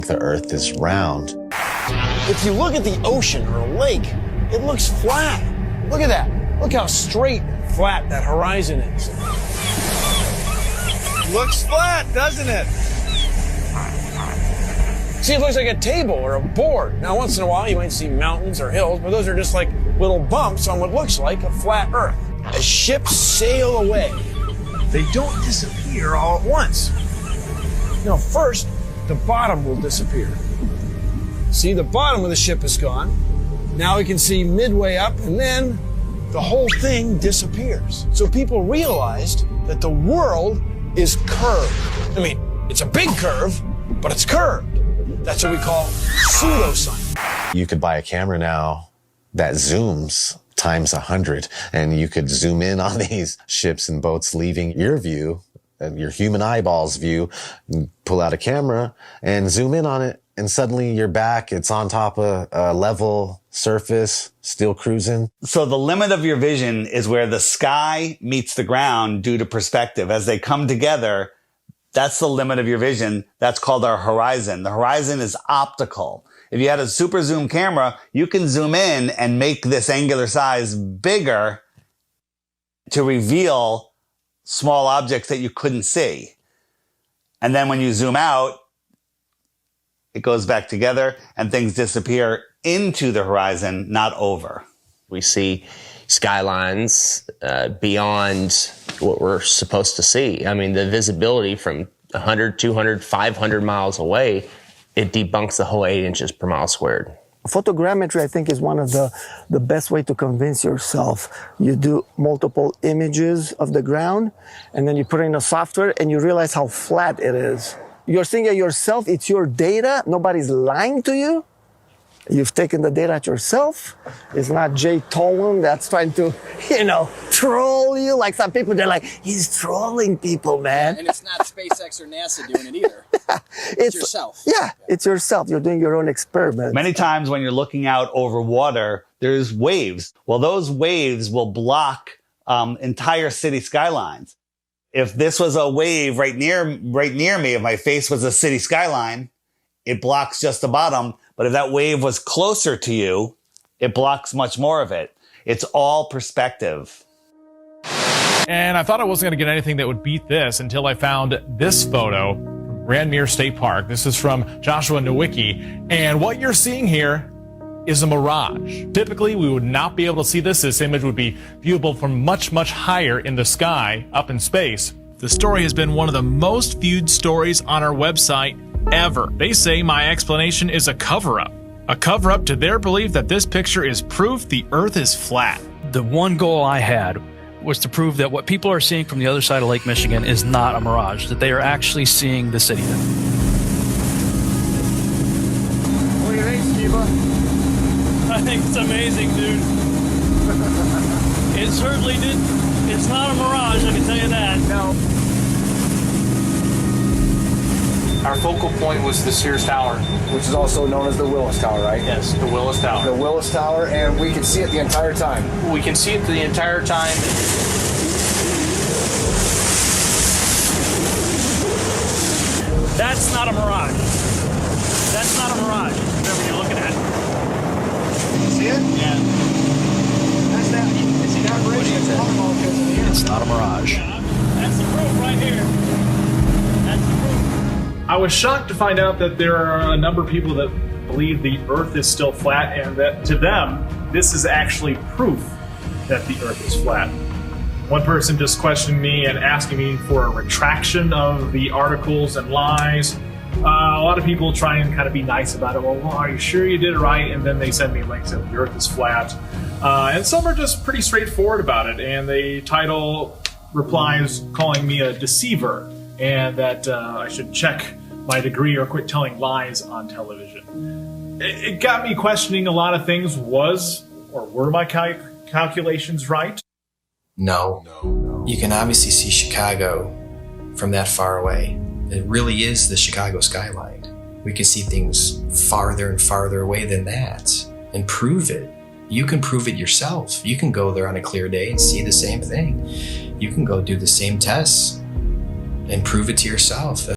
The Earth is round. If you look at the ocean or a lake, it looks flat. Look at that. Look how straight and flat that horizon is. Looks flat, doesn't it? See, it looks like a table or a board. Now, once in a while, you might see mountains or hills, but those are just like little bumps on what looks like a flat Earth. As ships sail away, they don't disappear all at once. No, first, the bottom will disappear. See, the bottom of the ship is gone. Now we can see midway up, and then the whole thing disappears. So people realized that the world is curved. I mean, it's a big curve, but it's curved. That's what we call pseudoscience. You could buy a camera now that zooms times 100, and you could zoom in on these ships and boats leaving your view, your human eyeballs view, pull out a camera and zoom in on it, and suddenly you're back. It's on top of a level surface, still cruising. So the limit of your vision is where the sky meets the ground due to perspective. As they come together, that's the limit of your vision. That's called our horizon. The horizon is optical. If you had a super zoom camera, you can zoom in and make this angular size bigger to reveal small objects that you couldn't see. And then when you zoom out, it goes back together and things disappear into the horizon, not over. We see skylines beyond what we're supposed to see. I mean, the visibility from 100, 200, 500 miles away, it debunks the whole 8 inches per mile squared. Photogrammetry, I think, is one of the best way to convince yourself. You do multiple images of the ground, and then you put it in a software, and you realize how flat it is. You're seeing it yourself. It's your data. Nobody's lying to you. You've taken the data yourself. It's not Jay Tolan that's trying to, troll you. Like some people, they're like, he's trolling people, man. And it's not SpaceX or NASA doing it either. It's yourself. Yeah, it's yourself. You're doing your own experiment. Many times when you're looking out over water, there's waves. Well, those waves will block entire city skylines. If this was a wave right near me, if my face was a city skyline, it blocks just the bottom. But if that wave was closer to you, it blocks much more of it. It's all perspective. And I thought I wasn't going to get anything that would beat this until I found this photo from Grandmere State Park. This is from Joshua Nowicki. And what you're seeing here is a mirage. Typically, we would not be able to see this. This image would be viewable from much, much higher in the sky, up in space. The story has been one of the most viewed stories on our website ever. They say my explanation is a cover-up. A cover-up to their belief that this picture is proof the Earth is flat. The one goal I had was to prove that what people are seeing from the other side of Lake Michigan is not a mirage, that they are actually seeing the city. What do you think, Skiba? I think it's amazing, dude. It certainly did. It's not a mirage, I can tell you that. No. Our focal point was the Sears Tower, which is also known as the Willis Tower, right? Yes, the Willis Tower. The Willis Tower, and we can see it the entire time. We can see it the entire time. That's not a mirage. That's not a mirage, whatever you're looking at. See it? Yeah. That's that. See that bridge? It's not a mirage. That's the proof right here. That's the proof. I was shocked to find out that there are a number of people that believe the Earth is still flat, and that to them, this is actually proof that the Earth is flat. One person just questioned me and asking me for a retraction of the articles and lies. A lot of people try and kind of be nice about it. Well, are you sure you did it right? And then they send me links that the Earth is flat. And some are just pretty straightforward about it, and they title replies calling me a deceiver, and that I should check my degree or quit telling lies on television. It got me questioning a lot of things. Were my calculations right? No. You can obviously see Chicago from that far away. It really is the Chicago skyline. We can see things farther and farther away than that and prove it. You can prove it yourself. You can go there on a clear day and see the same thing. You can go do the same tests and prove it to yourself.